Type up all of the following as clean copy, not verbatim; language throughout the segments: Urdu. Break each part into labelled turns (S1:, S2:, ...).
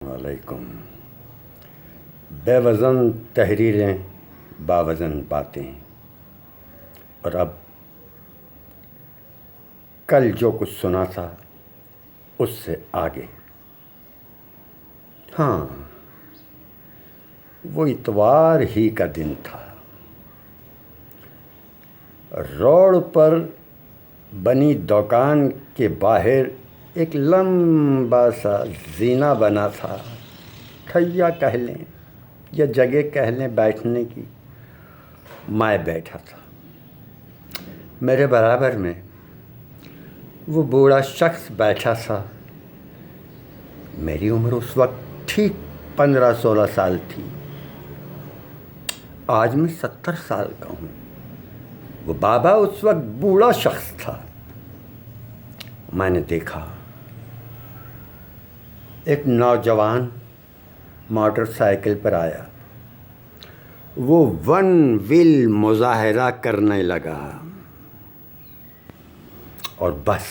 S1: علیکم۔ بے وزن تحریریں، باوزن باتیں، اور اب کل جو کچھ سنا تھا اس سے آگے۔ ہاں، وہ اتوار ہی کا دن تھا۔ روڈ پر بنی دکان کے باہر ایک لمبا سا زینہ بنا تھا، ٹھیا کہہ لیں یا جگہ کہہ لیں بیٹھنے کی۔ میں بیٹھا تھا، میرے برابر میں وہ بوڑھا شخص بیٹھا تھا۔ میری عمر اس وقت ٹھیک 15-16 سال تھی۔ آج میں 70 سال کا ہوں۔ وہ بابا اس وقت بوڑھا شخص تھا۔ میں نے دیکھا ایک نوجوان موٹر سائیکل پر آیا۔ وہ ون ویل مظاہرہ کرنے لگا اور بس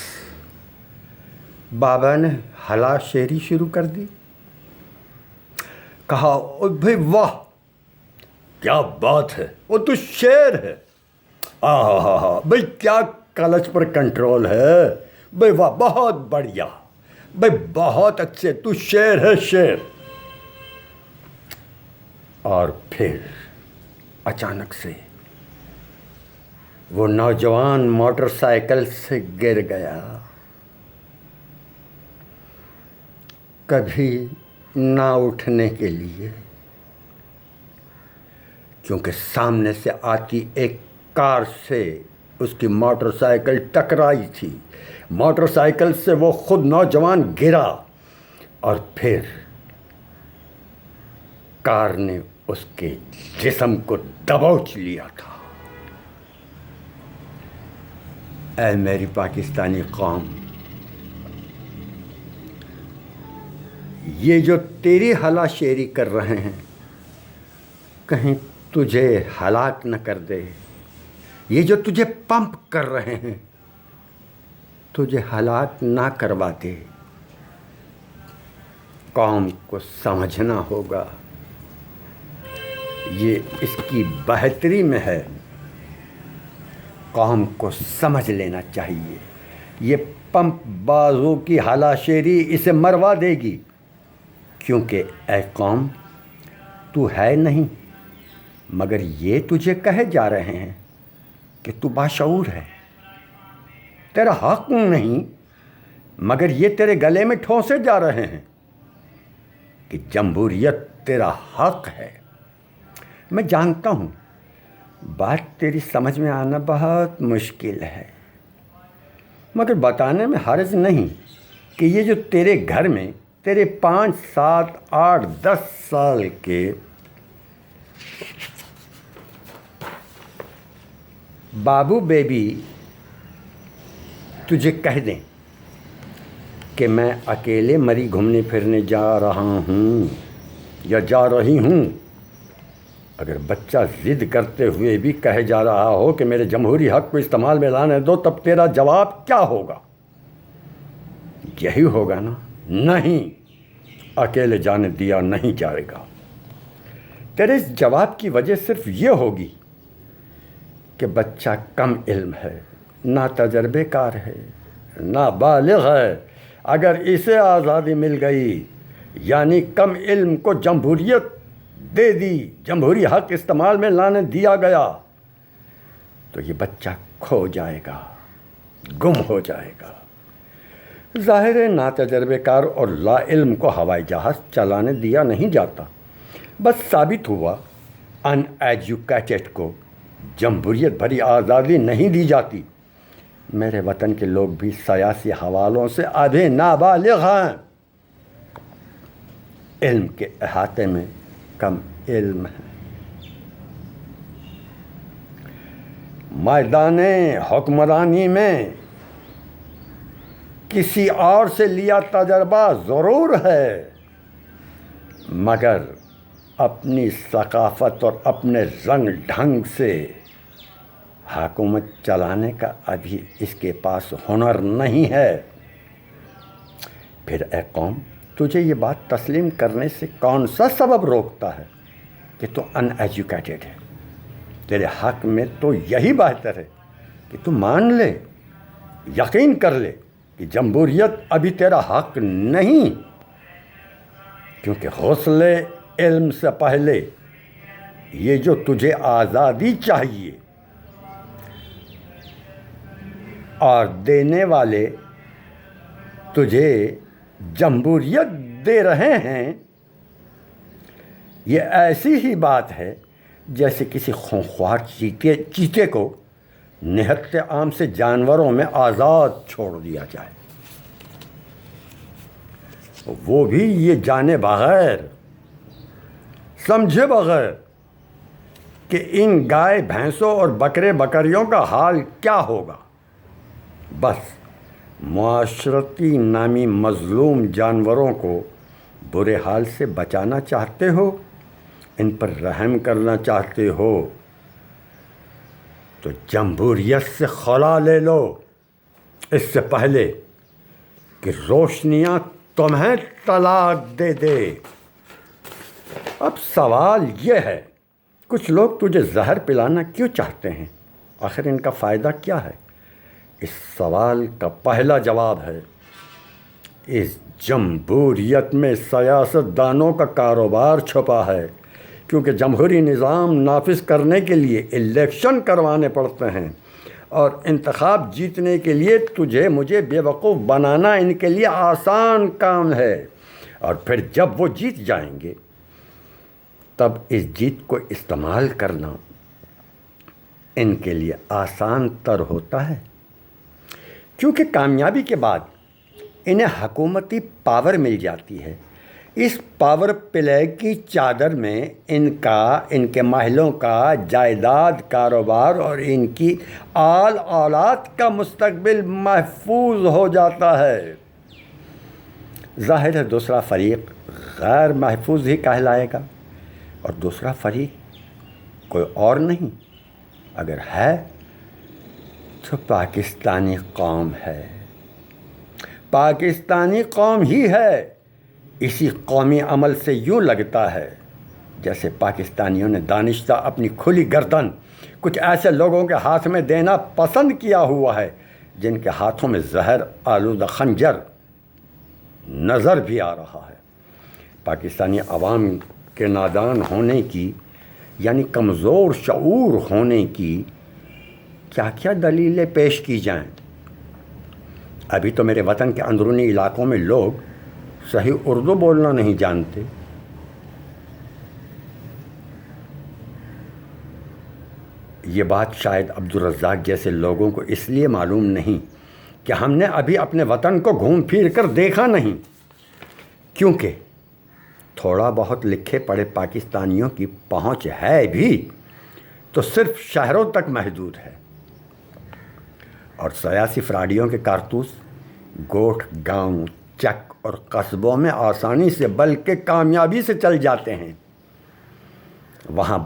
S1: بابا نے ہلا شیری شروع کر دی۔ کہا، بھائی واہ کیا بات ہے، وہ تو شیر ہے۔ ہاں بھائی کیا کلچ پر کنٹرول ہے، بھائی واہ بہت بڑھیا، بھائی بہت اچھے، تو شیر ہے شیر۔ اور پھر اچانک سے وہ نوجوان موٹر سائیکل سے گر گیا۔ کبھی نہ اٹھنے کے لیے، کیونکہ سامنے سے آتی ایک کار سے اس کی موٹر سائیکل ٹکرائی تھی۔ موٹر سائیکل سے وہ خود نوجوان گرا اور پھر کار نے اس کے جسم کو دبوچ لیا تھا۔ اے میری پاکستانی قوم، یہ جو تیری ہلا شیری کر رہے ہیں کہیں تجھے ہلاک نہ کر دے۔ یہ جو تجھے پمپ کر رہے ہیں تجھے ہلاک نہ کروا دے۔ قوم کو سمجھنا ہوگا، یہ اس کی بہتری میں ہے۔ قوم کو سمجھ لینا چاہیے، یہ پمپ بازوں کی ہلا شیری اسے مروا دے گی۔ کیونکہ اے قوم، تو ہے نہیں، مگر یہ تجھے کہے جا رہے ہیں کہ تو باشعور ہے۔ تیرا حق نہیں، مگر یہ تیرے گلے میں ٹھونسے جا رہے ہیں کہ جمہوریت تیرا حق ہے۔ میں جانتا ہوں بات تیری سمجھ میں آنا بہت مشکل ہے، مگر بتانے میں حرج نہیں کہ یہ جو تیرے گھر میں تیرے 5, 7, 8, 10 سال کے بابو بیبی تجھے کہہ دیں کہ میں اکیلے مری گھومنے پھرنے جا رہا ہوں یا جا رہی ہوں، اگر بچہ ضد کرتے ہوئے بھی کہے جا رہا ہو کہ میرے جمہوری حق کو استعمال میں لانے دو، تب تیرا جواب کیا ہوگا؟ یہی ہوگا نا، نہیں، اکیلے جانے دیا نہیں جائے گا۔ تیرے اس جواب کی وجہ صرف یہ ہوگی کہ بچہ کم علم ہے، نا تجربے کار ہے، نا بالغ ہے۔ اگر اسے آزادی مل گئی، یعنی کم علم کو جمہوریت دے دی، جمہوری حق استعمال میں لانے دیا گیا، تو یہ بچہ کھو جائے گا، گم ہو جائے گا۔ ظاہر ہے ناتجربے کار اور لا علم کو ہوائی جہاز چلانے دیا نہیں جاتا، بس ثابت ہوا ان ایجوکیٹڈ کو جمہوریت بھری آزادی نہیں دی جاتی۔ میرے وطن کے لوگ بھی سیاسی حوالوں سے آدھے نابالغ ہیں، علم کے احاطے میں کم علم ہے۔ میدان حکمرانی میں کسی اور سے لیا تجربہ ضرور ہے، مگر اپنی ثقافت اور اپنے رنگ ڈھنگ سے حکومت چلانے کا ابھی اس کے پاس ہنر نہیں ہے۔ پھر اے قوم، تجھے یہ بات تسلیم کرنے سے کون سا سبب روکتا ہے کہ تو ان ایجوکیٹڈ ہے؟ تیرے حق میں تو یہی بہتر ہے کہ تو مان لے، یقین کر لے کہ جمہوریت ابھی تیرا حق نہیں، کیونکہ حصول علم سے پہلے یہ جو تجھے آزادی چاہیے اور دینے والے تجھے جمہوریت دے رہے ہیں، یہ ایسی ہی بات ہے جیسے کسی خونخوار چیتے کو نہت عام سے جانوروں میں آزاد چھوڑ دیا جائے، وہ بھی یہ جانے بغیر، سمجھے بغیر کہ ان گائے بھینسوں اور بکرے بکریوں کا حال کیا ہوگا۔ بس معاشرتی نامی مظلوم جانوروں کو برے حال سے بچانا چاہتے ہو، ان پر رحم کرنا چاہتے ہو، تو جمہوریت سے خلا لے لو اس سے پہلے کہ روشنیاں تمہیں طلاق دے دے۔ اب سوال یہ ہے، کچھ لوگ تجھے زہر پلانا کیوں چاہتے ہیں؟ آخر ان کا فائدہ کیا ہے؟ اس سوال کا پہلا جواب ہے، اس جمہوریت میں سیاست دانوں کا کاروبار چھپا ہے، کیونکہ جمہوری نظام نافذ کرنے کے لیے الیکشن کروانے پڑتے ہیں، اور انتخاب جیتنے کے لیے تجھے مجھے بیوقوف بنانا ان کے لیے آسان کام ہے، اور پھر جب وہ جیت جائیں گے تب اس جیت کو استعمال کرنا ان کے لیے آسان تر ہوتا ہے، کیونکہ کامیابی کے بعد انہیں حکومتی پاور مل جاتی ہے۔ اس پاور پلے کی چادر میں ان کے محلوں کا جائیداد، کاروبار اور ان کی آل اولاد کا مستقبل محفوظ ہو جاتا ہے۔ ظاہر ہے دوسرا فریق غیر محفوظ ہی کہلائے گا، اور دوسرا فریق کوئی اور نہیں، اگر ہے تو پاکستانی قوم ہے، پاکستانی قوم ہی ہے۔ اسی قومی عمل سے یوں لگتا ہے جیسے پاکستانیوں نے دانشتہ اپنی کھلی گردن کچھ ایسے لوگوں کے ہاتھ میں دینا پسند کیا ہوا ہے جن کے ہاتھوں میں زہر آلودہ خنجر نظر بھی آ رہا ہے۔ پاکستانی عوام کے نادان ہونے کی، یعنی کمزور شعور ہونے کی کیا کیا دلیلیں پیش کی جائیں؟ ابھی تو میرے وطن کے اندرونی علاقوں میں لوگ صحیح اردو بولنا نہیں جانتے۔ یہ بات شاید عبدالرزاق جیسے لوگوں کو اس لیے معلوم نہیں کہ ہم نے ابھی اپنے وطن کو گھوم پھر کر دیکھا نہیں، کیونکہ تھوڑا بہت لکھے پڑھے پاکستانیوں کی پہنچ ہے بھی تو صرف شہروں تک محدود ہے، اور سیاسی فراڈیوں کے کارتوس گوٹھ، گاؤں، چک اور قصبوں میں آسانی سے بلکہ کامیابی سے چل جاتے ہیں۔ وہاں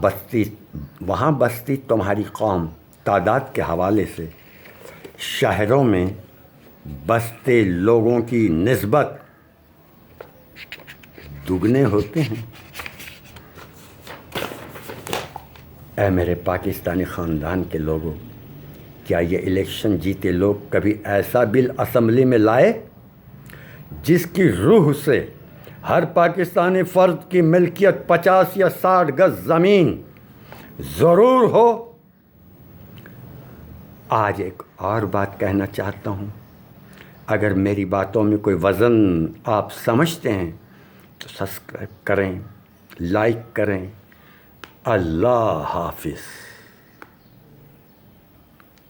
S1: بستی تمہاری قوم تعداد کے حوالے سے شہروں میں بستے لوگوں کی نسبت دگنے ہوتے ہیں۔ اے میرے پاکستانی خاندان کے لوگوں، کیا یہ الیکشن جیتے لوگ کبھی ایسا بل اسمبلی میں لائے جس کی روح سے ہر پاکستانی فرد کی ملکیت 50 یا 60 گز زمین ضرور ہو؟ آج ایک اور بات کہنا چاہتا ہوں، اگر میری باتوں میں کوئی وزن آپ سمجھتے ہیں تو سبسکرائب کریں، لائک کریں۔ اللہ حافظ۔